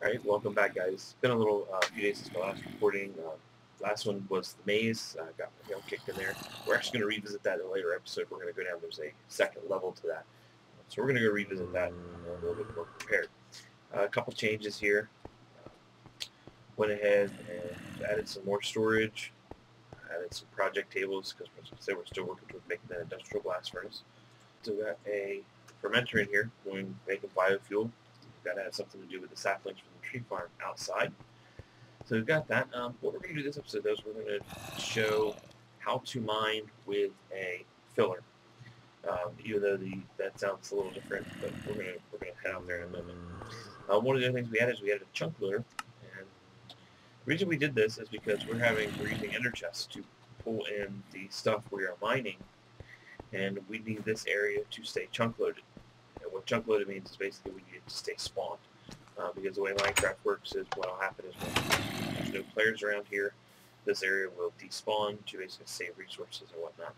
Alright, welcome back guys. It's been a little few days since my last recording. Last one was the maze. I got my tail kicked in there. We're actually going to revisit that in a later episode. We're going to go down. There's a second level to that. So we're going to go revisit that a little bit more prepared. A couple changes here. Went ahead and added some more storage. Added some project tables because we're still working towards making that industrial blast furnace. So we got a fermenter in here going making biofuel. Got to have something to do with the saplings from the tree farm outside. So we've got that. What we're going to do this episode, though, is we're going to show how to mine with a filler. Even though that sounds a little different, but we're going to head out there in a moment. One of the other things we added is we added a chunk loader, and the reason we did this is because we're using ender chests to pull in the stuff we are mining, and we need this area to stay chunk loaded. And what chunk loaded means is basically we need it to stay spawned. Because the way Minecraft works is what will happen is when there's no players around here, this area will despawn to basically save resources and whatnot.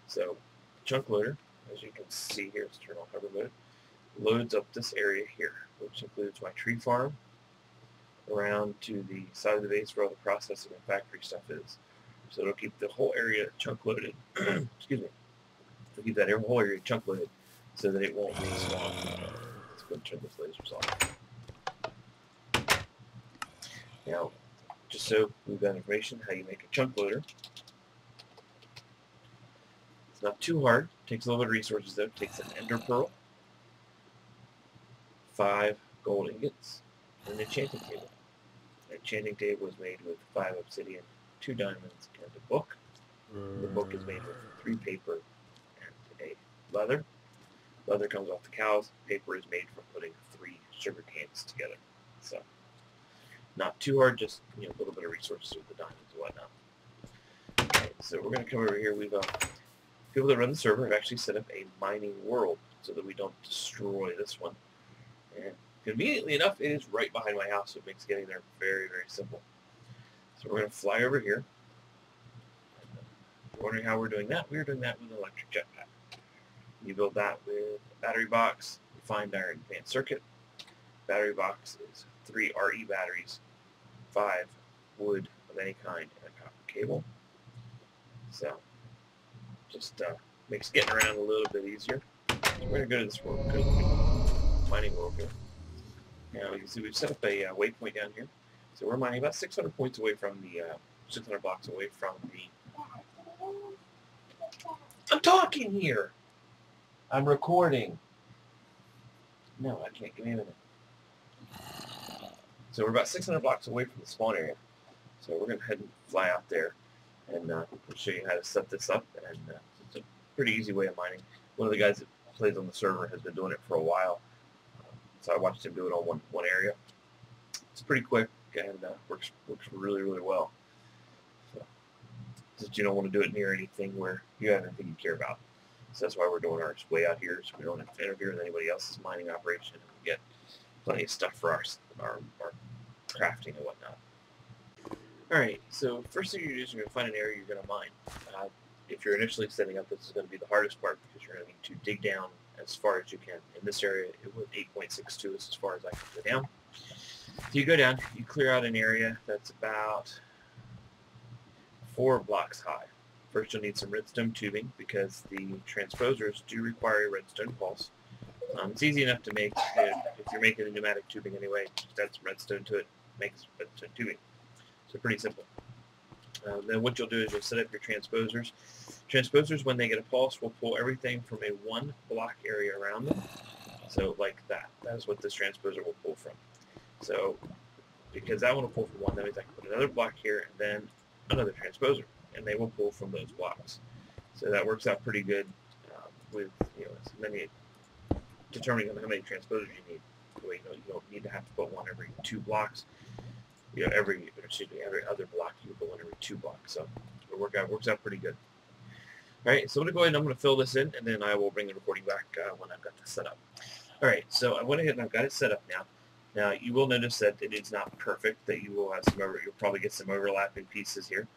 So chunk loader, as you can see here, let's turn on hover mode, loads up this area here, which includes my tree farm around to the side of the base where all the processing and factory stuff is. So it'll keep the whole area chunk loaded. Excuse me. It'll keep that whole area chunk loaded so that it won't respawn. Let's go turn this lasers off. Now, just so we've got information how you make a chunk loader. It's not too hard. It takes a little bit of resources though. It takes an ender pearl, 5 gold ingots, and an enchanting table. The enchanting table is made with 5 obsidian, 2 diamonds, and a book. The book is made with 3 paper and a leather. Leather comes off the cows. Paper is made from putting 3 sugar canes together. So, not too hard, just a little bit of resources with the diamonds and whatnot. Right, so we're going to come over here. We've people that run the server have actually set up a mining world so that we don't destroy this one. And conveniently enough, it is right behind my house, so it makes getting there very, very simple. So we're going to fly over here. If you're wondering how we're doing that, we're doing that with an electric jetpack. You build that with a battery box, refined iron advanced circuit. Battery box is 3 RE batteries, 5 wood of any kind, and a copper cable. So, just makes getting around a little bit easier. So we're going to go to this world, go to the mining world here. Now, you can see we've set up a waypoint down here. So we're mining about 600 points away from the, 600 blocks away from the... I'm talking here! I'm recording. No, I can't. Give me a minute. So we're about 600 blocks away from the spawn area. So we're going to head and fly out there, and we'll show you how to set this up. And it's a pretty easy way of mining. One of the guys that plays on the server has been doing it for a while. So I watched him do it on one area. It's pretty quick and works really, really well. So just you don't want to do it near anything where you have anything you care about. So that's why we're doing ours way out here, so we don't have to interfere with anybody else's mining operation, and we get plenty of stuff for our crafting and whatnot. Alright, so first thing you're going to find an area you're going to mine. If you're initially setting up, this is going to be the hardest part because you're going to need to dig down as far as you can. In this area, it was 8.62 is as far as I can go down. So you go down, you clear out an area that's about 4 blocks high. First, you'll need some redstone tubing because the transposers do require a redstone pulse. It's easy enough to make if you're making a pneumatic tubing anyway. Just add some redstone to it, make some redstone tubing. So pretty simple. Then what you'll do is you'll set up your transposers. Transposers, when they get a pulse, will pull everything from a 1 block area around them. So like that. That is what this transposer will pull from. So because that one will pull from 1, that means I can put another block here and then another transposer, and they will pull from those blocks. So that works out pretty good with determining how many transposers you need. You don't need to have to put one every 2 blocks. Every other block you put one every 2 blocks. So it works out pretty good. All right, so I'm going to go ahead and I'm going to fill this in, and then I will bring the recording back when I've got this set up. All right, so I went ahead and I've got it set up now. Now you will notice that it is not perfect. That you will have you'll probably get some overlapping pieces here.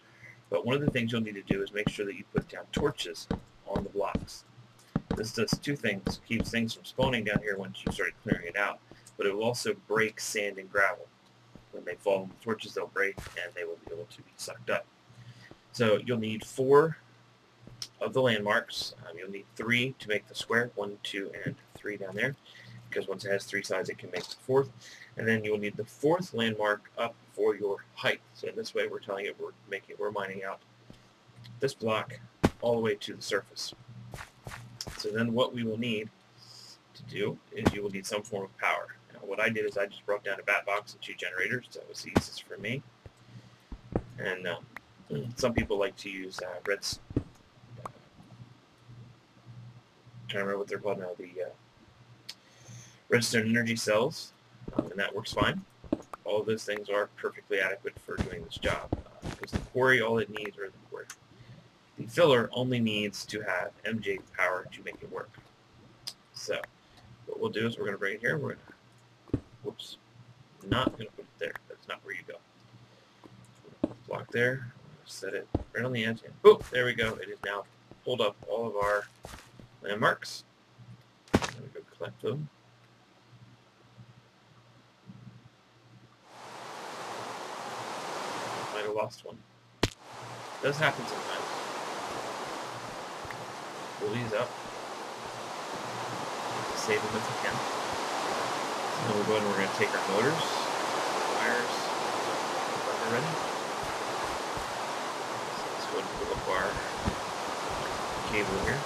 But one of the things you'll need to do is make sure that you put down torches on the blocks. This does 2 things. It keeps things from spawning down here once you start clearing it out. but it will also break sand and gravel. When they fall in the torches, they'll break, and they will be able to be sucked up. So you'll need 4 of the landmarks. You'll need 3 to make the square, 1, 2, and 3 down there, because once it has 3 sides, it can make the 4th. And then you'll need the 4th landmark up for your height. So in this way, we're telling it we're mining out this block all the way to the surface. So then what we will need to do is you will need some form of power. Now what I did is I just broke down a bat box and 2 generators. That was the easiest for me. And some people like to use trying to remember what they're called now, the redstone energy cells, and that works fine. All of those things are perfectly adequate for doing this job, because the quarry, all it needs, or the filler only needs to have MJ power to make it work. So what we'll do is we're going to bring it here. We're going to, whoops, not going to put it there. That's not where you go. Block there. Set it right on the edge. And boom, there we go. It is now pulled up all of our landmarks. I'm going to go collect them. Might have lost one. It does happen sometimes. Pull these up. Save them if we can. So we'll go ahead and we're going to take our motors, wires, are ready. So let's go ahead and pull up our cable here.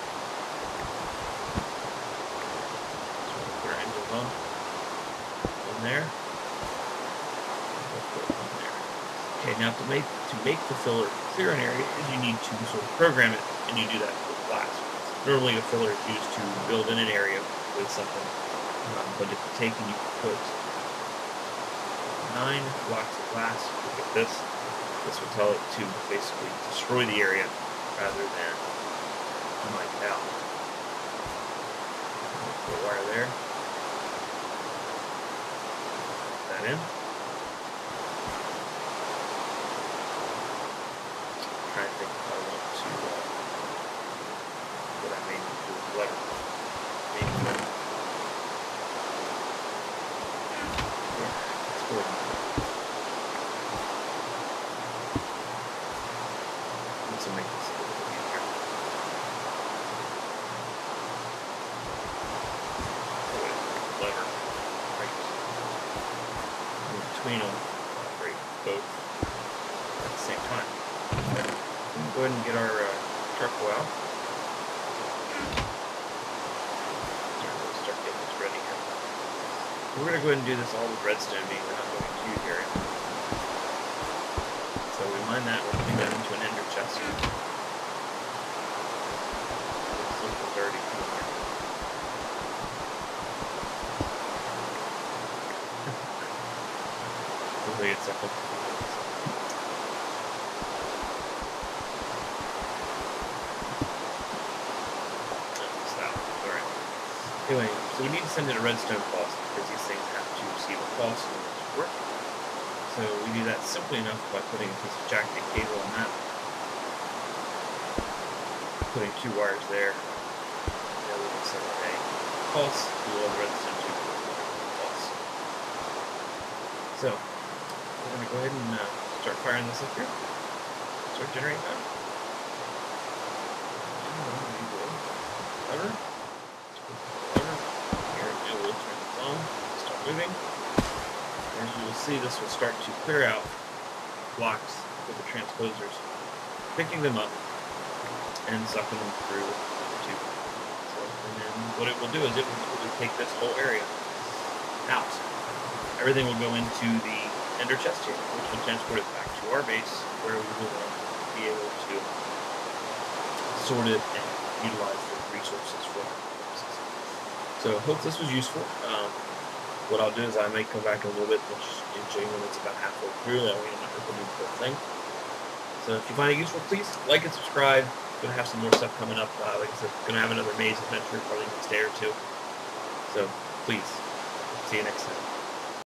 So we'll put our engines on. One there. We'll put one there. Okay, now to make the filler clear an area, is you need to sort of program it, and you do that with glass. Normally a filler is used to build in an area with something, but if you take and you put 9 blocks of glass, look at this will tell it to basically destroy the area rather than mine it out. Put a wire there, put that in. I'm trying to think if I want to what I may need to do with the lever. Maybe let's go ahead and let's make this a little bit easier. Lever right in between them, operate both at the same time. We'll go ahead and get our charcoal out. We're going to go ahead and do this all with redstone, being we're not going to huge area. So we mine that, we're putting that into an ender chest. Something's already coming here. Hopefully it's up. Alright. Anyway, so we need to send it a redstone pulse, because these things have to receive a pulse in order to work. So we do that simply enough by putting a piece of jacketed cable on that, putting 2 wires there, and then we can send a pulse to all the redstone to pulse. So we're going to go ahead and start firing this up here. Start generating power. Lever. Start moving. As you will see, this will start to clear out blocks with the transposers, picking them up and sucking them through the tube. So, and then what it will do is it will take this whole area out. Everything will go into the ender chest here, which will transport it back to our base, where we will be able to sort it and utilize the resources for our purposes. So I hope this was useful. What I'll do is I may come back in a little bit and show you when it's about halfway through. That way I'm not recording the whole thing. So if you find it useful, please like and subscribe. Going to have some more stuff coming up. Like I said, going to have another maze adventure probably next day or 2. So please, see you next time.